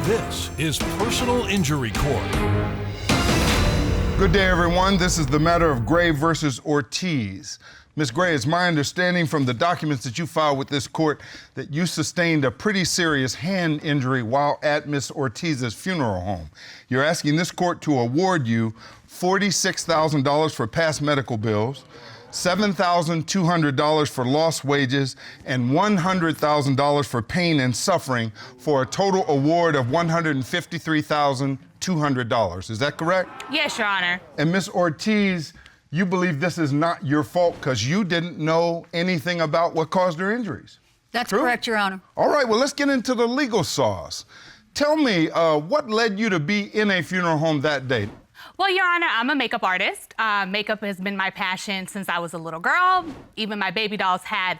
This is Personal Injury Court. Good day, everyone. This is the matter of Gray versus Ortiz. Ms. Gray, it's my understanding from the documents that you filed with this court that you sustained a pretty serious hand injury while at Ms. Ortiz's funeral home. You're asking this court to award you $46,000 for past medical bills, $7,200 for lost wages, and $100,000 for pain and suffering, for a total award of $153,200. Is that correct? Yes, Your Honor. And Ms. Ortiz, you believe this is not your fault because you didn't know anything about what caused her injuries? That's True? correct, Your Honor. All right, well, let's get into the legal sauce. Tell me, what led you to be in a funeral home that day? Well, Your Honor, I'm a makeup artist. Makeup has been my passion since I was a little girl. Even my baby dolls had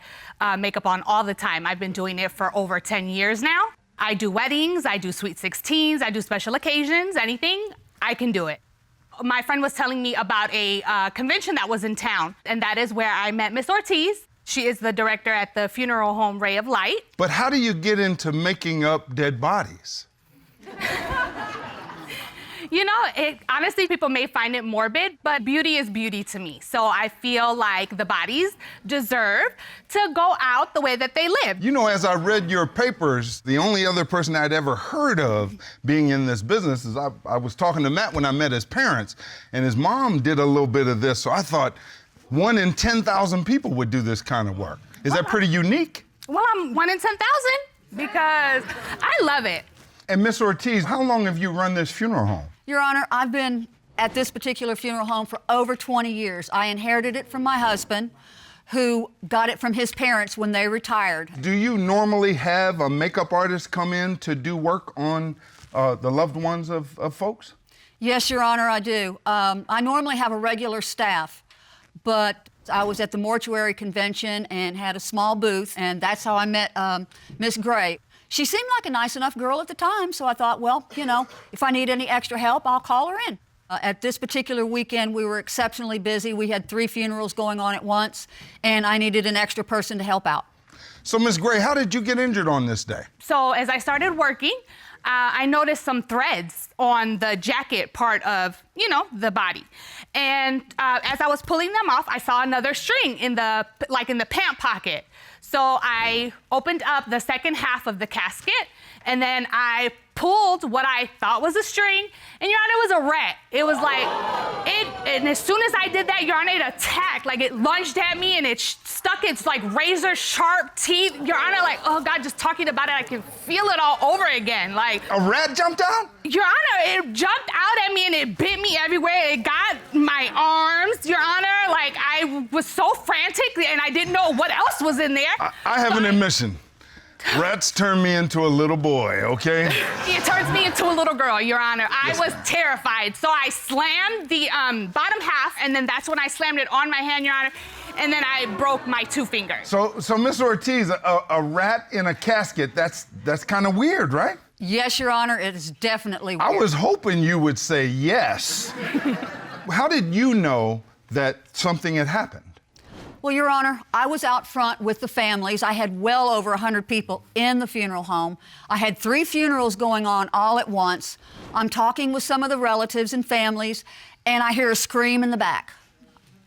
makeup on all the time. I've been doing it for over 10 years now. I do weddings, I do sweet 16s, I do special occasions, anything, I can do it. My friend was telling me about a convention that was in town, and that is where I met Miss Ortiz. She is the director at the funeral home Ray of Light. But how do you get into making up dead bodies? You know, honestly, people may find it morbid, but beauty is beauty to me. So I feel like the bodies deserve to go out the way that they live. You know, as I read your papers, the only other person I'd ever heard of being in this business is I was talking to Matt when I met his parents, and his mom did a little bit of this, so I thought 1 in 10,000 people would do this kind of work. Is that pretty unique? Well, I'm 1 in 10,000 because I love it. And Miss Ortiz, how long have you run this funeral home? Your Honor, I've been at this particular funeral home for over 20 years. I inherited it from my husband, who got it from his parents when they retired. Do you normally have a makeup artist come in to do work on the loved ones of folks? Yes, Your Honor, I do. I normally have a regular staff, but I was at the mortuary convention and had a small booth, and that's how I met Miss Gray. She seemed like a nice enough girl at the time, so I thought, well, you know, if I need any extra help, I'll call her in. At this particular weekend, we were exceptionally busy. We had 3 funerals going on at once, and I needed an extra person to help out. So, Ms. Gray, how did you get injured on this day? So as I started working, I noticed some threads on the jacket part of, you know, the body. And as I was pulling them off, I saw another string in the pant pocket. So I opened up the second half of the casket, and then I pulled what I thought was a string, and Your Honor, it was a rat. It was like, and as soon as I did that, Your Honor, it attacked, like it lunged at me and it stuck its like razor sharp teeth. Your Honor, like, oh God, just talking about it, I can feel it all over again. Like, a rat jumped out? Your Honor, it jumped out at me and it bit me everywhere. It got my arms, Your Honor. Like, I was so frantic and I didn't know what else was in there. I have an admission. Rats turn me into a little boy, okay? It turns me into a little girl, Your Honor. I was terrified. So I slammed the bottom half, and then that's when I slammed it on my hand, Your Honor, and then I broke my 2 fingers. So Miss Ortiz, a rat in a casket, that's kind of weird, right? Yes, Your Honor, it is definitely weird. I was hoping you would say yes. How did you know that something had happened? Well, Your Honor, I was out front with the families. I had well over 100 people in the funeral home. I had 3 funerals going on all at once. I'm talking with some of the relatives and families, and I hear a scream in the back.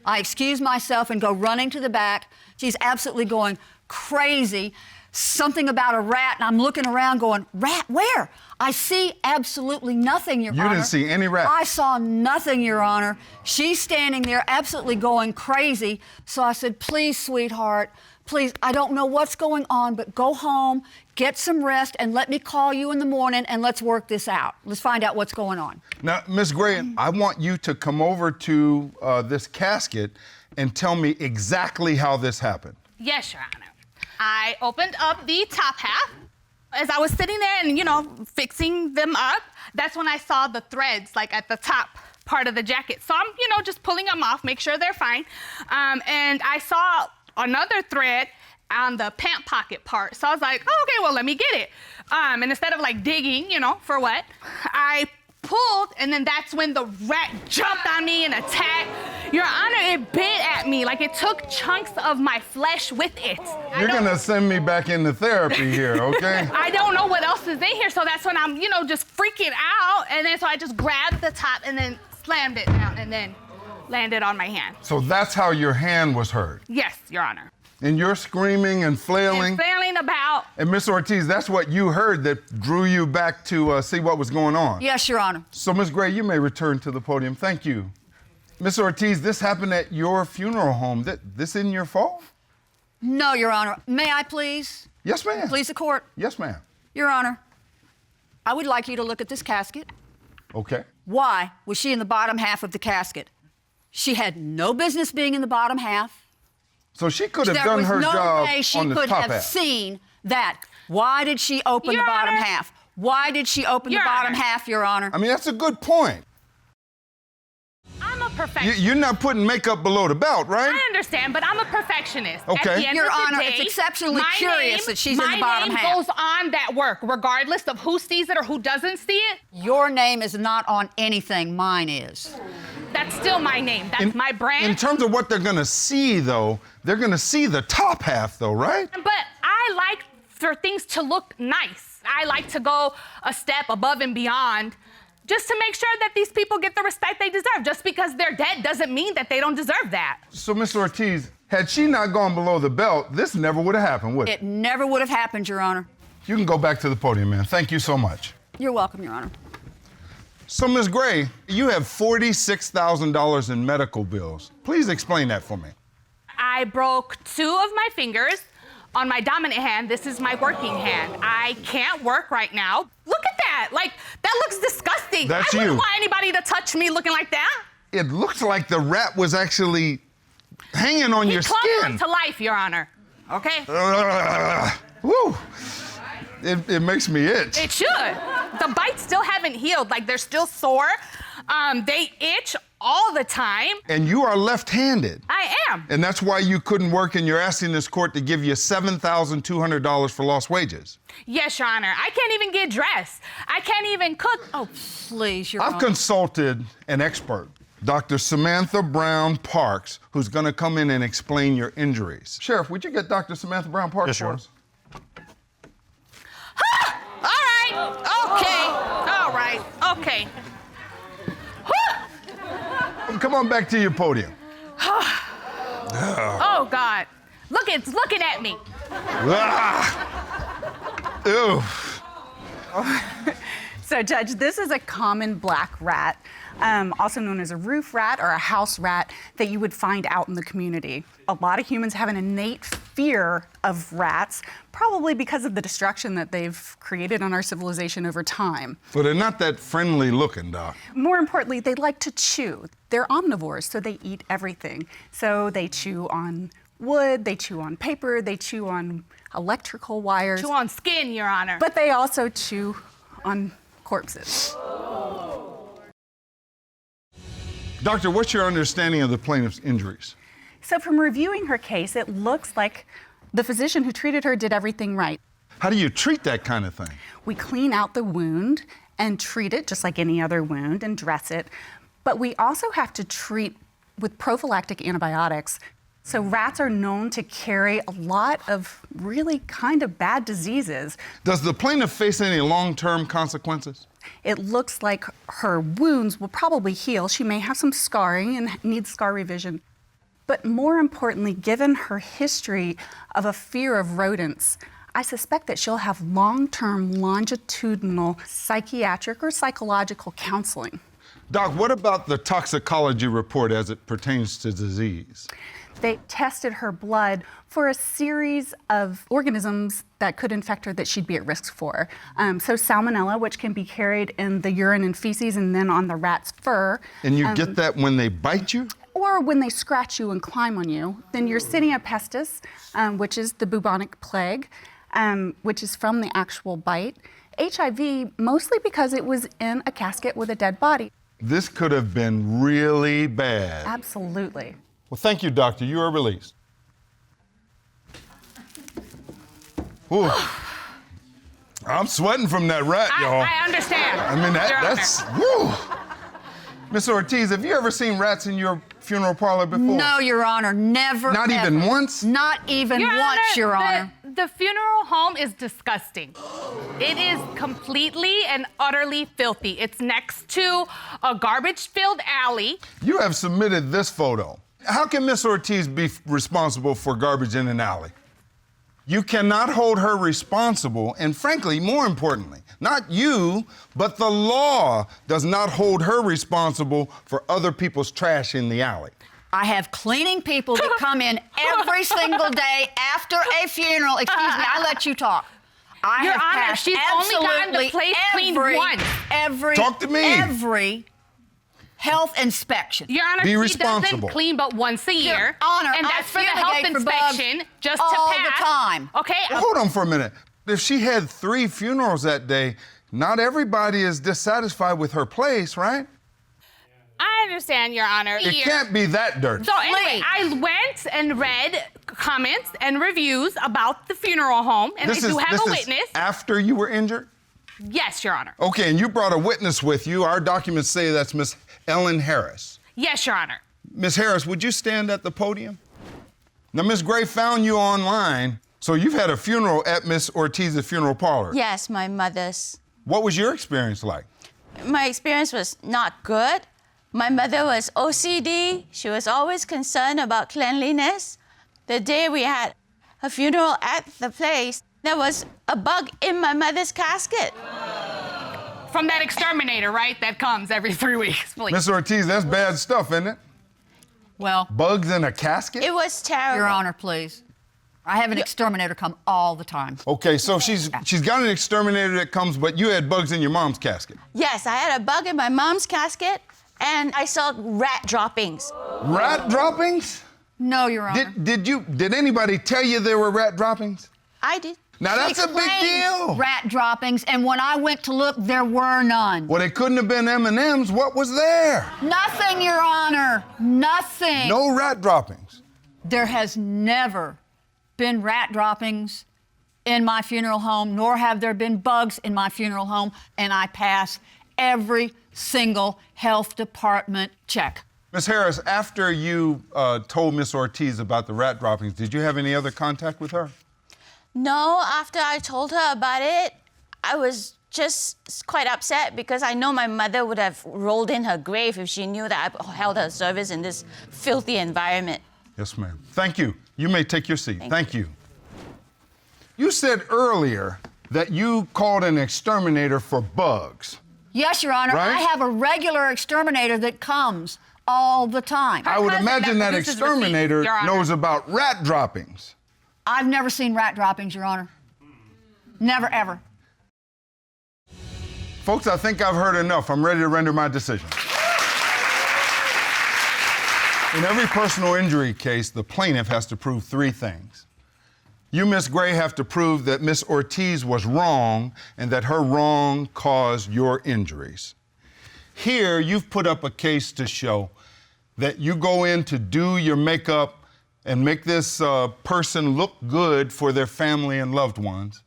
I excuse myself and go running to the back. She's absolutely going crazy. Something about a rat, and I'm looking around going, rat, where? I see absolutely nothing, Your Honor. You didn't see any rat? I saw nothing, Your Honor. She's standing there absolutely going crazy. So I said, please, sweetheart, please, I don't know what's going on, but go home, get some rest, and let me call you in the morning, and let's work this out. Let's find out what's going on. Now, Ms. Gray, I want you to come over to this casket and tell me exactly how this happened. Yes, Your Honor. I opened up the top half. As I was sitting there and, you know, fixing them up, that's when I saw the threads, like, at the top part of the jacket. So I'm, you know, just pulling them off, make sure they're fine. And I saw another thread on the pant pocket part. So I was like, oh, okay, well, let me get it. And instead of, like, digging, you know, for what, I pulled, and then that's when the rat jumped on me and attacked. Your Honor, it bit at me. Like, it took chunks of my flesh with it. You're gonna send me back into therapy here, okay? I don't know what else is in here, so that's when I'm, just freaking out. And then so I just grabbed the top and then slammed it down and then landed on my hand. So that's how your hand was hurt? Yes, Your Honor. And you're screaming and flailing? And flailing about. And Miss Ortiz, that's what you heard that drew you back to see what was going on? Yes, Your Honor. So, Miss Gray, you may return to the podium. Thank you. Miss Ortiz, this happened at your funeral home. This isn't your fault? No, Your Honor. May I please? Yes, ma'am. Please the court. Yes, ma'am. Your Honor, I would like you to look at this casket. Okay. Why was she in the bottom half of the casket? She had no business being in the bottom half. So she could have done her job There was no way she on the could top have half. seen that. Why did she open Your the bottom Honor. half? Why did she open Your the bottom Honor. half, Your Honor? I mean, that's a good point. I'm a perfectionist. You're not putting makeup below the belt, right? I understand, but I'm a perfectionist. Okay. At the end Your of the Honor, day, it's exceptionally my curious name- that she's in the bottom My half. name goes on that work, regardless of who sees it or who doesn't see it. Your name is not on anything. Mine is. That's still my name. That's my brand. In terms of what they're gonna see, though, they're gonna see the top half, though, right? But I like for things to look nice. I like to go a step above and beyond just to make sure that these people get the respect they deserve. Just because they're dead doesn't mean that they don't deserve that. So, Miss Ortiz, had she not gone below the belt, this never would have happened, would it? It never would have happened, Your Honor. You can go back to the podium, man. Thank you so much. You're welcome, Your Honor. So, Ms. Gray, you have $46,000 in medical bills. Please explain that for me. I broke 2 of my fingers on my dominant hand. This is my working hand. I can't work right now. Look at that. Like, that looks disgusting. That's I wouldn't you. want anybody to touch me looking like that. It looks like the rat was actually hanging on your He clung skin. on to life, Your Honor. Okay? Woo. It makes me itch. It should. The bites still haven't healed. Like, they're still sore. They itch all the time. And you are left-handed. I am. And that's why you couldn't work, and you're asking this court to give you $7,200 for lost wages. Yes, Your Honor. I can't even get dressed. I can't even cook. Oh, please, Your I've Honor. consulted an expert, Dr. Samantha Brown Parks, who's gonna come in and explain your injuries. Sheriff, would you get Dr. Samantha Brown Parks Yes, for Your Honor. us? All right. Okay. All right. Okay. Come on back to your podium. Oh, God. Look, it's looking at me. Ah. Ew. So, Judge, this is a common black rat, also known as a roof rat or a house rat, that you would find out in the community. A lot of humans have an innate fear of rats, probably because of the destruction that they've created on our civilization over time. Well, they're not that friendly looking, Doc. More importantly, they like to chew. They're omnivores, so they eat everything. So they chew on wood, they chew on paper, they chew on electrical wires. Chew on skin, Your Honor. But they also chew on corpses. Doctor, what's your understanding of the plaintiff's injuries? So from reviewing her case, it looks like the physician who treated her did everything right. How do you treat that kind of thing? We clean out the wound and treat it just like any other wound and dress it. But we also have to treat with prophylactic antibiotics. So rats are known to carry a lot of really kind of bad diseases. Does the plaintiff face any long-term consequences? It looks like her wounds will probably heal. She may have some scarring and needs scar revision. But more importantly, given her history of a fear of rodents, I suspect that she'll have long-term longitudinal psychiatric or psychological counseling. Doc, what about the toxicology report as it pertains to disease? They tested her blood for a series of organisms that could infect her that she'd be at risk for. So salmonella, which can be carried in the urine and feces and then on the rat's fur. And you get that when they bite you? Or when they scratch you and climb on you. Then Yersinia pestis, which is the bubonic plague, which is from the actual bite. HIV, mostly because it was in a casket with a dead body. This could have been really bad. Absolutely. Well, thank you, doctor. You are released. Ooh. I'm sweating from that rat, y'all. I understand. I mean, Your Honor. that's, woo. Miss Ortiz, have you ever seen rats in your funeral parlor before? No, Your Honor, never. Not ever. even once? Not even once, Your Honor. The funeral home is disgusting. It is completely and utterly filthy. It's next to a garbage-filled alley. You have submitted this photo. How can Miss Ortiz be responsible for garbage in an alley? You cannot hold her responsible, and frankly, more importantly, not you, but the law does not hold her responsible for other people's trash in the alley. I have cleaning people that come in every single day after a funeral. Excuse me, I let you talk. Your have Honor, passed she's only gotten the place cleaned once. Talk to me. Every health inspection. Your Honor, Be she responsible. doesn't clean but once a year. Your Honor, and I that's for the health fumigate for bugs inspection, just all to pass. the time. Okay. Well, hold on for a minute. If she had 3 funerals that day, not everybody is dissatisfied with her place, right? I understand, Your Honor. It can't be that dirty. So anyway, I went and read comments and reviews about the funeral home, and I do have a witness. After you were injured? Yes, Your Honor. Okay, and you brought a witness with you. Our documents say that's Miss Ellen Harris. Yes, Your Honor. Miss Harris, would you stand at the podium? Now, Miss Gray found you online, so you've had a funeral at Miss Ortiz's funeral parlor. Yes, my mother's. What was your experience like? My experience was not good. My mother was OCD. She was always concerned about cleanliness. The day we had a funeral at the place, there was a bug in my mother's casket. From that exterminator, right? That comes every 3 weeks, please. Miss Ortiz, that's bad stuff, isn't it? Well, Bugs in a casket? It was terrible. Your Honor, please. I have an exterminator come all the time. Okay, so she's got an exterminator that comes, but you had bugs in your mom's casket. Yes, I had a bug in my mom's casket, and I saw rat droppings. Rat droppings? No, Your Honor. Did anybody tell you there were rat droppings? I did. Now that's a big Explained deal. Rat droppings, and when I went to look, there were none. Well, it couldn't have been M&M's. What was there? Nothing, Your Honor. Nothing. No rat droppings. There has never been rat droppings in my funeral home, nor have there been bugs in my funeral home, and I pass every single health department check. Miss Harris, after you told Miss Ortiz about the rat droppings, did you have any other contact with her? No, after I told her about it, I was just quite upset because I know my mother would have rolled in her grave if she knew that I held her service in this filthy environment. Yes, ma'am. Thank you. You may take your seat. Thank you. You said earlier that you called an exterminator for bugs. Yes, Your Honor. Right? I have a regular exterminator that comes all the time. I would husband imagine that produces exterminator receipts, Your Honor. knows about rat droppings. I've never seen rat droppings, Your Honor. Never, ever. Folks, I think I've heard enough. I'm ready to render my decision. In every personal injury case, the plaintiff has to prove 3 things. You, Miss Gray, have to prove that Miss Ortiz was wrong and that her wrong caused your injuries. Here, you've put up a case to show that you go in to do your makeup and make this person look good for their family and loved ones,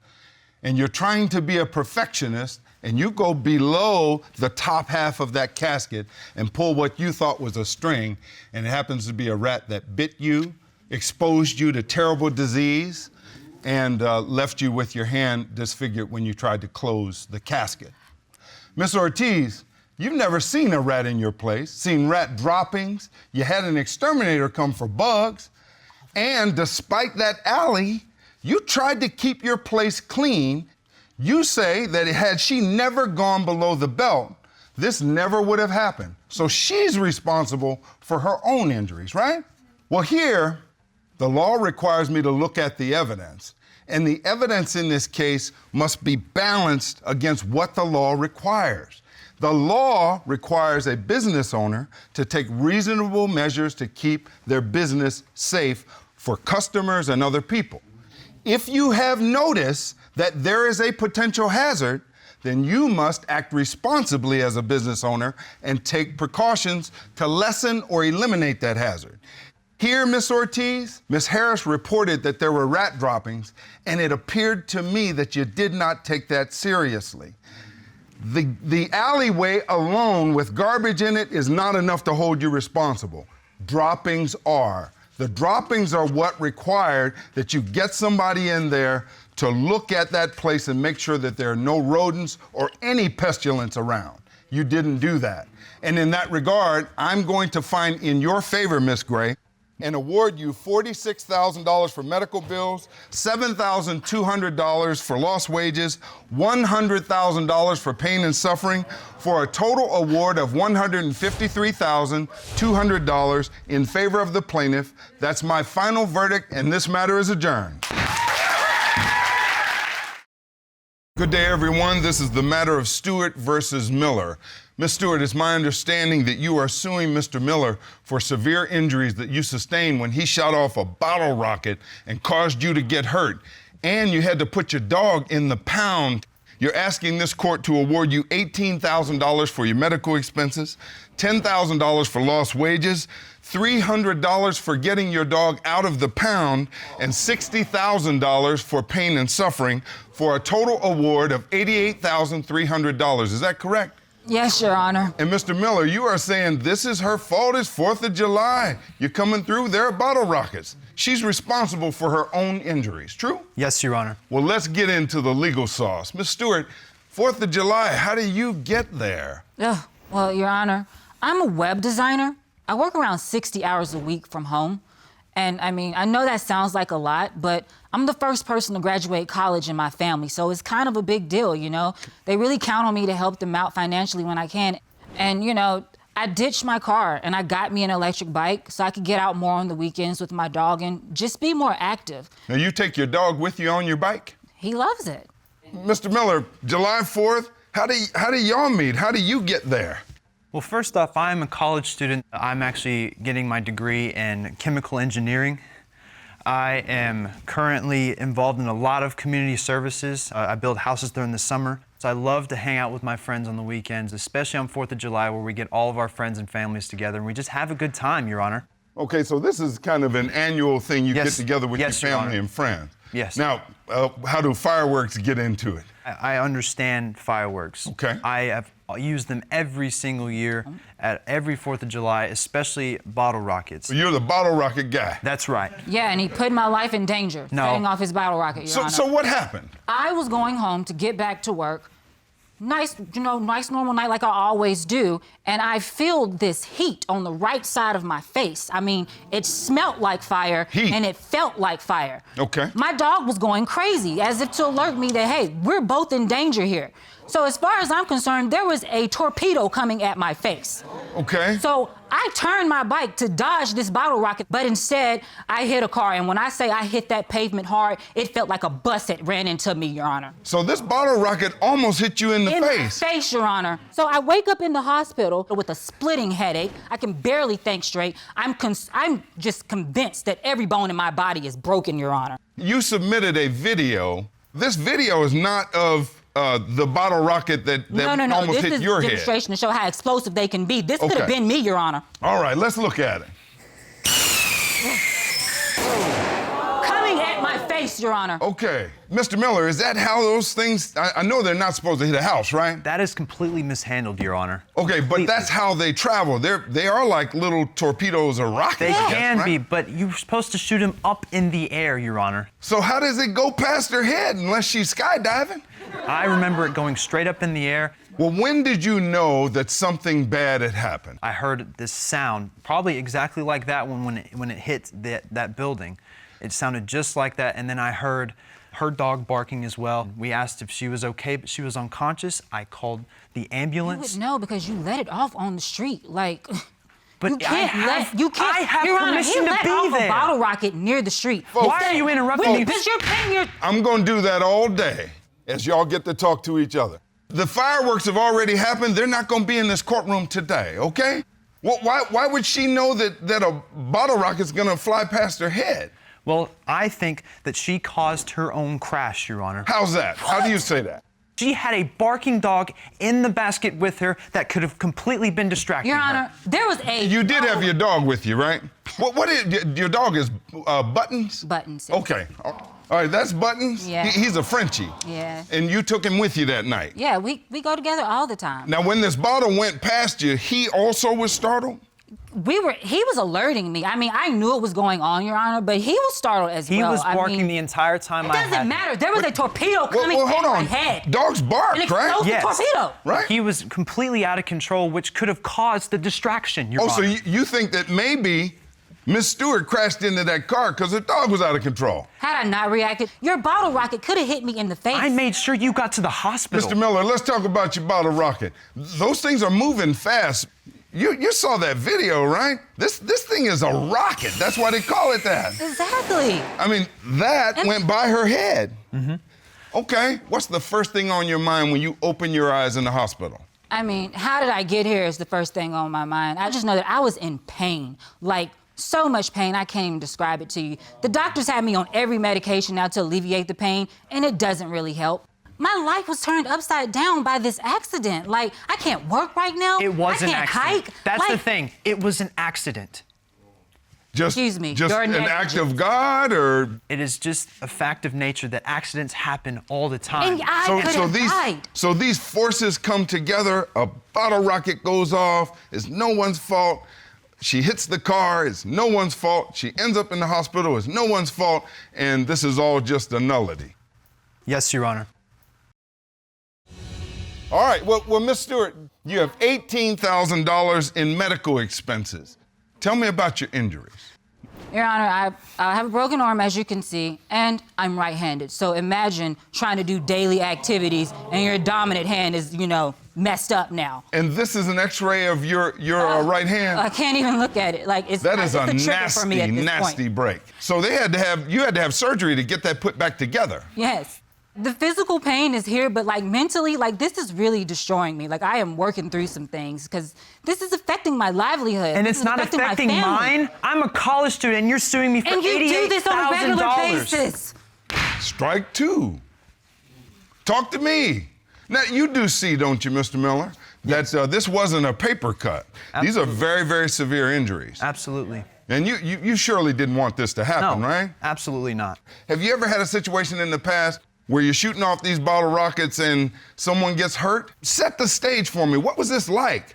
and you're trying to be a perfectionist, and you go below the top half of that casket and pull what you thought was a string, and it happens to be a rat that bit you, exposed you to terrible disease, and left you with your hand disfigured when you tried to close the casket. Miss Ortiz, you've never seen a rat in your place, seen rat droppings, you had an exterminator come for bugs, and despite that alley, you tried to keep your place clean. You say that had she never gone below the belt, this never would have happened. So she's responsible for her own injuries, right? Well, here, the law requires me to look at the evidence, and the evidence in this case must be balanced against what the law requires. The law requires a business owner to take reasonable measures to keep their business safe for customers and other people. If you have noticed that there is a potential hazard, then you must act responsibly as a business owner and take precautions to lessen or eliminate that hazard. Here, Miss Ortiz, Miss Harris reported that there were rat droppings, and it appeared to me that you did not take that seriously. The alleyway alone with garbage in it is not enough to hold you responsible. Droppings are. The droppings are what required that you get somebody in there to look at that place and make sure that there are no rodents or any pestilence around. You didn't do that. And in that regard, I'm going to find in your favor, Miss Gray, and award you $46,000 for medical bills, $7,200 for lost wages, $100,000 for pain and suffering, for a total award of $153,200 in favor of the plaintiff. That's my final verdict, and this matter is adjourned. Good day, everyone. This is the matter of Stewart versus Miller. Ms. Stewart, it's my understanding that you are suing Mr. Miller for severe injuries that you sustained when he shot off a bottle rocket and caused you to get hurt. And you had to put your dog in the pound. You're asking this court to award you $18,000 for your medical expenses, $10,000 for lost wages, $300 for getting your dog out of the pound, and $60,000 for pain and suffering, for a total award of $88,300. Is that correct? Yes, Your Honor. And Mr. Miller, you are saying this is her fault. It's 4th of July. You're coming through, there are bottle rockets. She's responsible for her own injuries, true? Yes, Your Honor. Well, let's get into the legal sauce. Ms. Stewart, 4th of July, how do you get there? Well, Your Honor, I'm a web designer. I work around 60 hours a week from home. And I mean, I know that sounds like a lot, but I'm the first person to graduate college in my family, so it's kind of a big deal, you know? They really count on me to help them out financially when I can. And, you know, I ditched my car and I got me an electric bike so I could get out more on the weekends with my dog and just be more active. Now, you take your dog with you on your bike? He loves it. Mr. Miller, July 4th, how do y'all meet? How do you get there? Well, first off, I'm a college student. I'm actually getting my degree in chemical engineering. I am currently involved in a lot of community services. I build houses during the summer. So I love to hang out with my friends on the weekends, especially on 4th of July, where we get all of our friends and families together, and we just have a good time, Your Honor. Okay, so this is kind of an annual thing you get together with your family and friends. Yes. Now, how do fireworks get into it? I understand fireworks. Okay. I have used them every single year at every 4th of July, especially bottle rockets. So you're the bottle rocket guy? That's right. Yeah, and he put my life in danger, setting off his bottle rocket, Your Honor. So what happened? I was going home to get back to work. Nice, you know, nice normal night like I always do, and I feel this heat on the right side of my face. I mean, it smelled like fire, and it felt like fire. Okay. My dog was going crazy, as if to alert me that, hey, we're both in danger here. So as far as I'm concerned, there was a torpedo coming at my face. Okay. So I turned my bike to dodge this bottle rocket, but instead I hit a car. And when I say I hit that pavement hard, it felt like a bus had ran into me, Your Honor. So this bottle rocket almost hit you in the face? In my face, Your Honor. So I wake up in the hospital with a splitting headache. I can barely think straight. I'm just convinced that every bone in my body is broken, Your Honor. You submitted a video. This video is not of the bottle rocket that almost hit your head. This is a demonstration to show how explosive they can be. This could have been me, Your Honor. All right, let's look at it. Coming at my face, Your Honor. Okay. Mr. Miller, is that how those things... I know they're not supposed to hit a house, right? That is completely mishandled, Your Honor. Okay, but that's how they travel. They are like little torpedoes or rockets. They can be, but you're supposed to shoot them up in the air, Your Honor. So how does it go past her head unless she's skydiving? I remember it going straight up in the air. Well, when did you know that something bad had happened? I heard this sound, probably exactly like that one when it hit that building. It sounded just like that, and then I heard her dog barking as well. We asked if she was okay, but she was unconscious. I called the ambulance. You would know because you let it off on the street, like... But you can't I have Your Honor, permission he to let be off there. a bottle rocket near the street. Why are you interrupting me? Because you're paying your... I'm going to do that all day as y'all get to talk to each other. The fireworks have already happened. They're not going to be in this courtroom today, okay? Well, why would she know that a bottle rocket's going to fly past her head? Well, I think that she caused her own crash, Your Honor. How's that? How do you say that? She had a barking dog in the basket with her that could have completely been distracting Your her. Honor, there was a... You did have your dog with you, right? What is your dog is Buttons? Buttons. Okay. All right, that's Buttons? Yeah. He's a Frenchie. Yeah. And you took him with you that night? Yeah, we go together all the time. Now, when this bottle went past you, he also was startled? He was alerting me. I mean, I knew it was going on, Your Honor, but he was startled as well. He was barking the entire time It doesn't matter. There was a torpedo coming hold at my on. head. Dogs bark, An right? explosive Yes. torpedo. Right? He was completely out of control, which could have caused the distraction, Your Oh, so Honor. you think that maybe Miss Stewart crashed into that car because her dog was out of control? Had I not reacted, your bottle rocket could have hit me in the face. I made sure you got to the hospital. Mr. Miller, let's talk about your bottle rocket. Those things are moving fast. You saw that video, right? This thing is a rocket. That's why they call it that. Exactly. I mean, that went by her head. Mm-hmm. Okay, what's the first thing on your mind when you open your eyes in the hospital? I mean, how did I get here is the first thing on my mind. I just know that I was in pain, like so much pain, I can't even describe it to you. The doctors had me on every medication now to alleviate the pain, and it doesn't really help. My life was turned upside down by this accident. Like, I can't work right now. It was an I can't accident. hike. That's like, the thing. It was an accident. Excuse me, Just you're an negligent. act of God, or It is just a fact of nature that accidents happen all the time. And I could have died. so these forces come together. A bottle rocket goes off. It's no one's fault. She hits the car. It's no one's fault. She ends up in the hospital. It's no one's fault. And this is all just a nullity. Yes, Your Honor. All right. Well, Miss Stewart, you have $18,000 in medical expenses. Tell me about your injuries. Your Honor, I have a broken arm, as you can see, and I'm right-handed. So imagine trying to do daily activities and your dominant hand is, messed up now. And this is an X-ray of your right hand. I can't even look at it. Like it's That is it's a trigger for me at this nasty point. break. So you had to have surgery to get that put back together. Yes. The physical pain is here, but mentally, this is really destroying me. I am working through some things because this is affecting my livelihood. And This it's is not affecting my family. mine. I'm a college student, and you're suing me for And you do this on a regular $88,000. basis. Strike two. Talk to me. Now, you do see, don't you, Mr. Miller, that this wasn't a paper cut. Absolutely. These are very, very severe injuries. Absolutely. And you surely didn't want this to happen, No, right? absolutely not. Have you ever had a situation in the past where you're shooting off these bottle rockets and someone gets hurt? Set the stage for me. What was this like,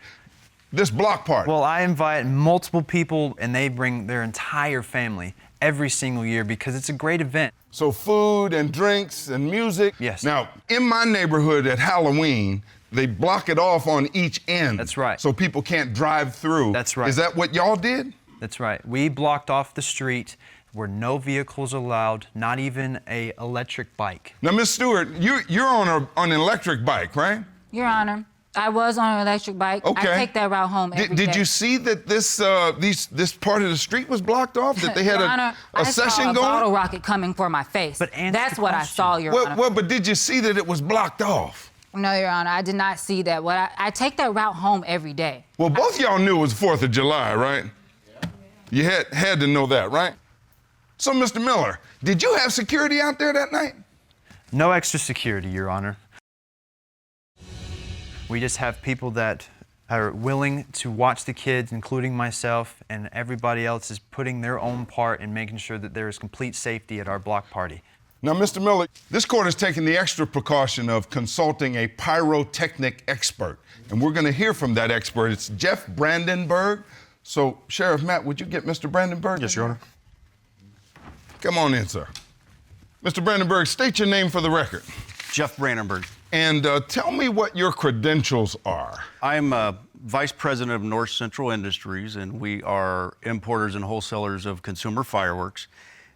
this block party? Well, I invite multiple people, and they bring their entire family every single year because it's a great event. So food and drinks and music? Yes. Now, in my neighborhood at Halloween, they block it off on each end. That's right. So people can't drive through. That's right. Is that what y'all did? That's right. We blocked off the street where no vehicles allowed, not even a electric bike. Now, Miss Stewart, you're on an electric bike, right? Your Honor, I was on an electric bike. Okay. I take that route home every Did day. you see that this part of the street was blocked off? That they had Your Honor, a session I saw a going? bottle rocket coming for my face. But answer That's the what I question. saw, Your Honor. Well, but did you see that it was blocked off? No, Your Honor, I did not see that. I take that route home every day. Well, both y'all knew it was 4th of July, right? You had to know that, right? So, Mr. Miller, did you have security out there that night? No extra security, Your Honor. We just have people that are willing to watch the kids, including myself, and everybody else is putting their own part in making sure that there is complete safety at our block party. Now, Mr. Miller, this court has taken the extra precaution of consulting a pyrotechnic expert, and we're going to hear from that expert. It's Jeff Brandenburg. So, Sheriff Matt, would you get Mr. Brandenburg? Yes, Your Honor. Come on in, sir. Mr. Brandenburg, state your name for the record. Jeff Brandenburg. And tell me what your credentials are. I'm Vice President of North Central Industries, and we are importers and wholesalers of consumer fireworks.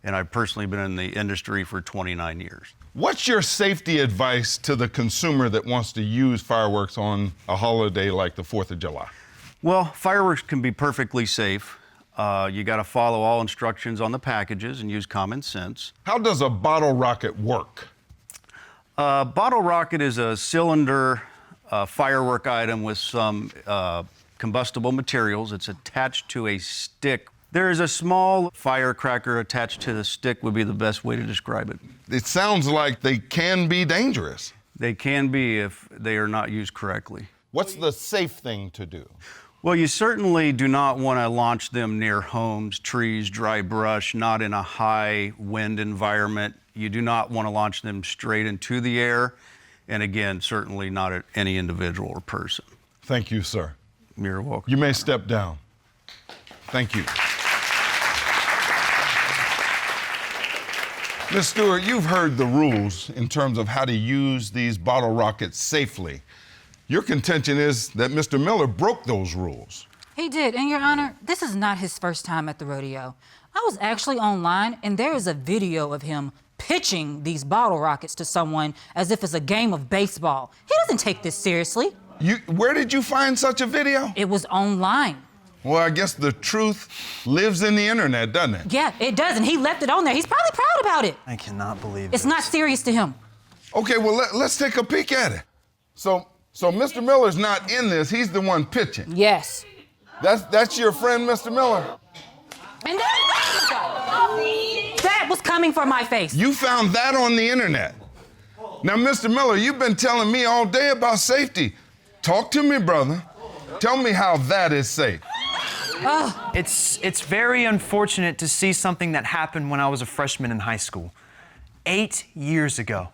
And I've personally been in the industry for 29 years. What's your safety advice to the consumer that wants to use fireworks on a holiday like the 4th of July? Well, fireworks can be perfectly safe. You got to follow all instructions on the packages and use common sense. How does a bottle rocket work? Bottle rocket is a cylinder firework item with some combustible materials. It's attached to a stick. There is a small firecracker attached to the stick would be the best way to describe it. It sounds like they can be dangerous. They can be if they are not used correctly. What's the safe thing to do? Well, you certainly do not want to launch them near homes, trees, dry brush, not in a high wind environment. You do not want to launch them straight into the air. And again, certainly not at any individual or person. Thank you, sir. You're welcome. You may step down. Thank you. Ms. Stewart, you've heard the rules in terms of how to use these bottle rockets safely. Your contention is that Mr. Miller broke those rules. He did, and Your Honor, this is not his first time at the rodeo. I was actually online, and there is a video of him pitching these bottle rockets to someone as if it's a game of baseball. He doesn't take this seriously. Where did you find such a video? It was online. Well, I guess the truth lives in the internet, doesn't it? Yeah, it does, and he left it on there. He's probably proud about it. I cannot believe It's this. not serious to him. Okay, well, let's take a peek at it. So Mr. Miller's not in this. He's the one pitching. Yes. That's your friend, Mr. Miller? And that was coming for my face. You found that on the internet. Now, Mr. Miller, you've been telling me all day about safety. Talk to me, brother. Tell me how that is safe. It's very unfortunate to see something that happened when I was a freshman in high school, 8 years ago.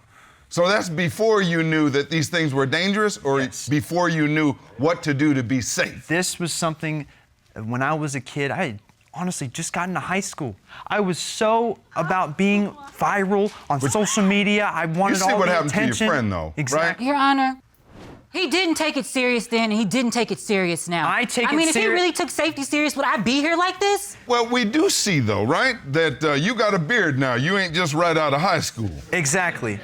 So that's before you knew that these things were dangerous, or Yes. before you knew what to do to be safe? This was something, when I was a kid, I had honestly just got into high school. I was so about being viral on social media. I wanted see all what the happened to your attention. friend, though, right? Exactly. Your Honor, he didn't take it serious then, and he didn't take it serious now. I take it mean, if he seri- really took safety serious, would I be here like this? Well, we do see, though, right, that you got a beard now. You ain't just right out of high school. Exactly.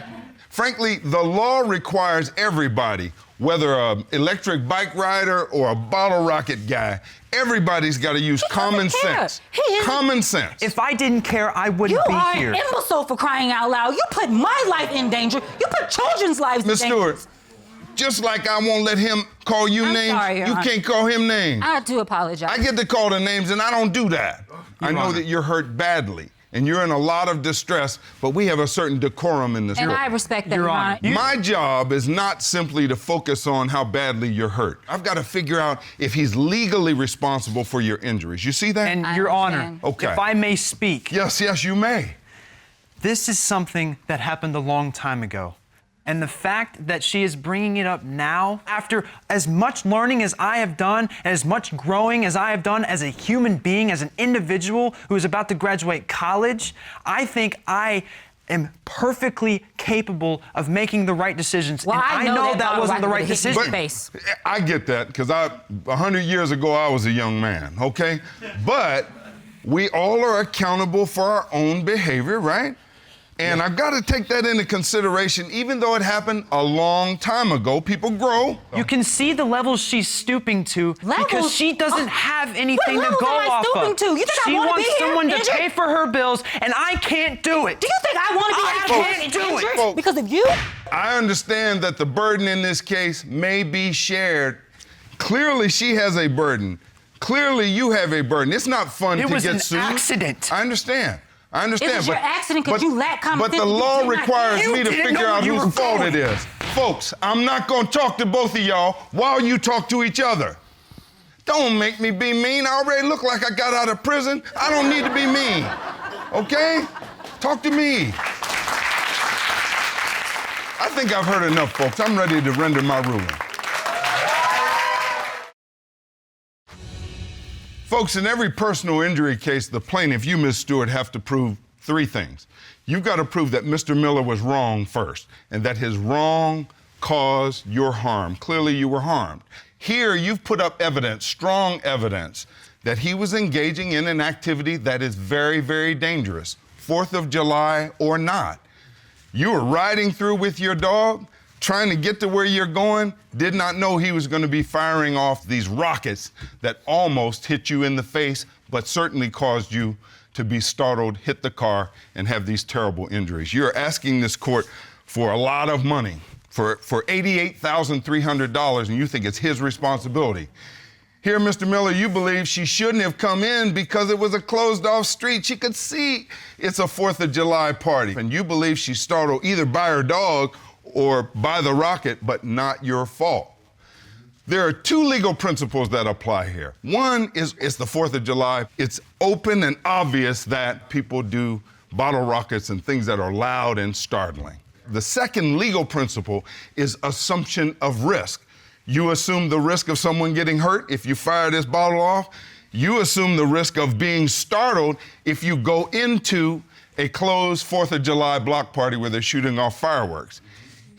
Frankly, the law requires everybody, whether an electric bike rider or a bottle rocket guy, everybody's got to use common care. sense. He isn't- Common sense. If I didn't care, I wouldn't You be are here. an imbecile for crying out loud. You put my life in danger. You put children's lives Ms. in danger. Stewart, just like I won't let him call you I'm names, sorry, Your you Honor. can't call him names. I do apologize. I get to call the names, and I don't do that. I know Honor. that you're hurt badly, and you're in a lot of distress, but we have a certain decorum in this and room. I respect that, Your Your Honor. Honor. My job is not simply to focus on how badly you're hurt. I've got to figure out if he's legally responsible for your injuries. You see that? And I Your Honor, understand. Okay. if I may speak, Yes, you may. this is something that happened a long time ago. And the fact that she is bringing it up now, after as much learning as I have done, and as much growing as I have done as a human being, as an individual who is about to graduate college, I think I am perfectly capable of making the right decisions. Well, and I I know know that that bottle wasn't the rocket right would've hit you in decision. the face. I get that, because 100 years ago, I was a young man, okay? But we all are accountable for our own behavior, right? And I've got to take that into consideration, even though it happened a long time ago. People grow. You can see the levels she's stooping to because Levels? she doesn't have anything to levels go am I off stooping of. to? You think I She wanna wants be here someone to injured? pay for her bills, and I can't do it. Do you think I want to be I out of can't work do and it. injured Folks. because of you? I understand that the burden in this case may be shared. Clearly, she has a burden. Clearly, you have a burden. It's not fun It to was get an sued. accident. I understand. It was your accident 'cause you lack common But sense. the You law did not- requires You me to didn't figure know out where you whose were fault going. it is. Folks, I'm not going to talk to both of y'all while you talk to each other. Don't make me be mean. I already look like I got out of prison. I don't need to be mean. Okay? Talk to me. I think I've heard enough, folks. I'm ready to render my ruling. Folks, in every personal injury case, the plaintiff, you, Ms. Stewart, have to prove three things. You've got to prove that Mr. Miller was wrong first, and that his wrong caused your harm. Clearly, you were harmed. Here, you've put up evidence, strong evidence, that he was engaging in an activity that is very, very dangerous, 4th of July or not. You were riding through with your dog, trying to get to where you're going, did not know he was going to be firing off these rockets that almost hit you in the face, but certainly caused you to be startled, hit the car, and have these terrible injuries. You're asking this court for a lot of money, for $88,300, and you think it's his responsibility. Here, Mr. Miller, you believe she shouldn't have come in because it was a closed-off street. She could see it's a 4th of July party. And you believe she startled either by her dog or by the rocket, but not your fault. There are two legal principles that apply here. One is it's the 4th of July. It's open and obvious that people do bottle rockets and things that are loud and startling. The second legal principle is assumption of risk. You assume the risk of someone getting hurt if you fire this bottle off. You assume the risk of being startled if you go into a closed 4th of July block party where they're shooting off fireworks.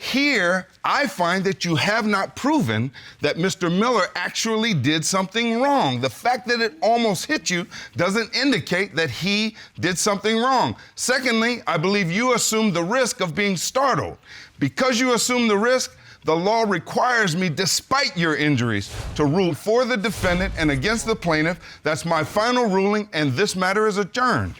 Here, I find that you have not proven that Mr. Miller actually did something wrong. The fact that it almost hit you doesn't indicate that he did something wrong. Secondly, I believe you assumed the risk of being startled. Because you assume the risk, the law requires me, despite your injuries, to rule for the defendant and against the plaintiff. That's my final ruling, and this matter is adjourned.